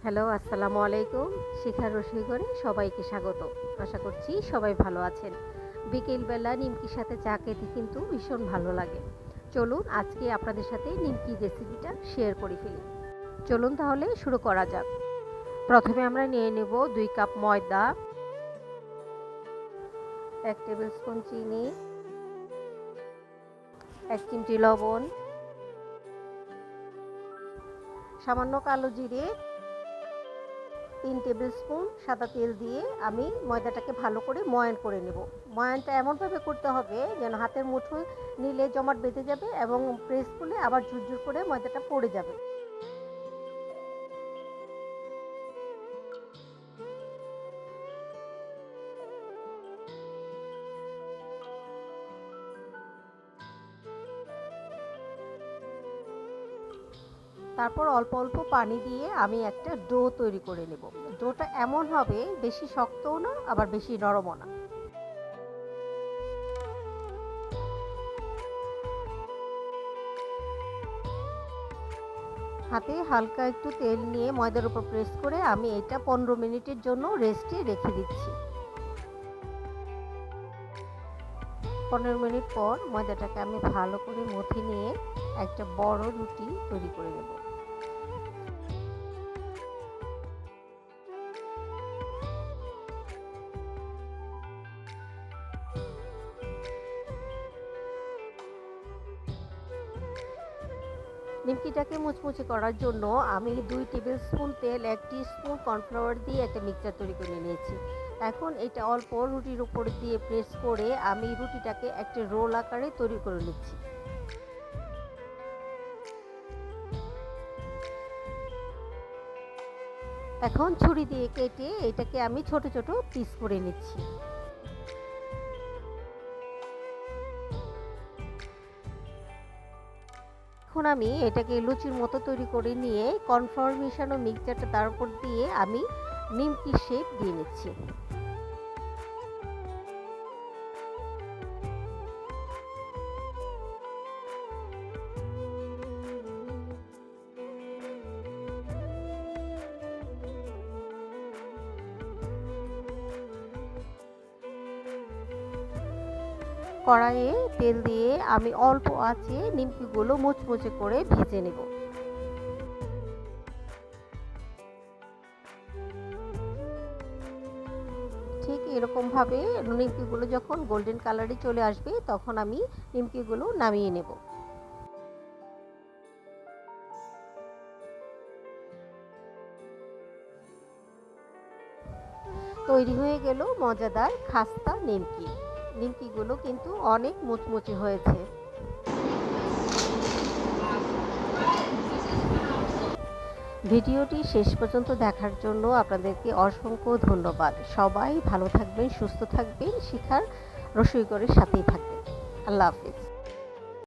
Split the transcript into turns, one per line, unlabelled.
Hello, আসসালামু আলাইকুম। শিখার রসইঘরে সবাইকে স্বাগত। আশা করছি সবাই ভালো আছেন। বিকেলবেলা নিমকির সাথে চা খেতে কিন্তু ভীষণ ভালো লাগে। চলুন আজকে আপনাদের সাথে নিমকির রেসিপিটা শেয়ার করে ফেলি। চলুন তাহলে শুরু করা যাক। প্রথমে আমরা নিয়ে নেব 2 কাপ ময়দা, 1 টেবিল স্পুন চিনি, 1 চিমটি লবণ, সামান্য কালো জিরে, 3 টেবিল স্পুন সাদা তেল দিয়ে আমি ময়দাটাকে ভালো করে ময়ান করে নেব। ময়ানটা এমনভাবে করতে হবে যেন হাতের মুঠোয় নিলে জমাট বেঁধে যাবে এবং প্রেস করলে আবার ঝুরঝুর করে ময়দাটা পড়ে যাবে। তারপর অল্প অল্প পানি দিয়ে আমি একটা ডো তৈরি করে নেব। ডোটা এমন হবে বেশি শক্তও না আবার বেশি নরমও না। হাতে হালকা একটু তেল নিয়ে ময়দার উপর প্রেস করে আমি এটা 15 মিনিটের জন্য রেস্টে রেখে দিচ্ছি। 15 মিনিট পর ময়দাটাকে আমি ভালো করে মথে নিয়ে একটা বড় রুটি তৈরি করে নেব। নিমকিটাকে মুচমুচে করার জন্য আমি 2 টেবিল স্পুন তেল, 1 টিস্পুন কর্নফ্লাওয়ার দিয়ে একটা মিক্সচার তৈরি করে নিয়েছি। এখন এটা অল্প রুটির উপর দিয়ে প্রেস করে আমি রুটিটাকে একটা রোল আকারে তৈরি করে নিচ্ছি। এখন ছুরি দিয়ে কেটে এটাকে আমি ছোট ছোট পিস করে নিচ্ছি। এখন আমি এটাকে লুচির মতো তৈরি করে নিয়ে কর্নফ্লাওয়ার মেশানো মিক্সচারটা তার উপর দিয়ে আমি নিমকির শেপ দিয়ে নিচ্ছি। কড়াইয়ে তেল দিয়ে আমি অল্প আঁচে নিমকিগুলো মুচমুচে করে ভেজে নেব। ঠিক এরকমভাবে নিমকিগুলো যখন গোল্ডেন কালারে চলে আসবে তখন আমি নিমকিগুলো নামিয়ে নেব। তৈরি হয়ে গেল মজাদার খাস্তা নিমকি। নিমকিগুলো কিন্তু অনেক মুচমুচে হয়েছে। ভিডিওটি শেষ পর্যন্ত দেখার জন্য আপনাদেরকে অসংখ্য ধন্যবাদ। সবাই ভালো থাকবেন, সুস্থ থাকবেন, শিখার রসইঘরের সাথেই থাকবেন। আল্লাহ হাফেজ।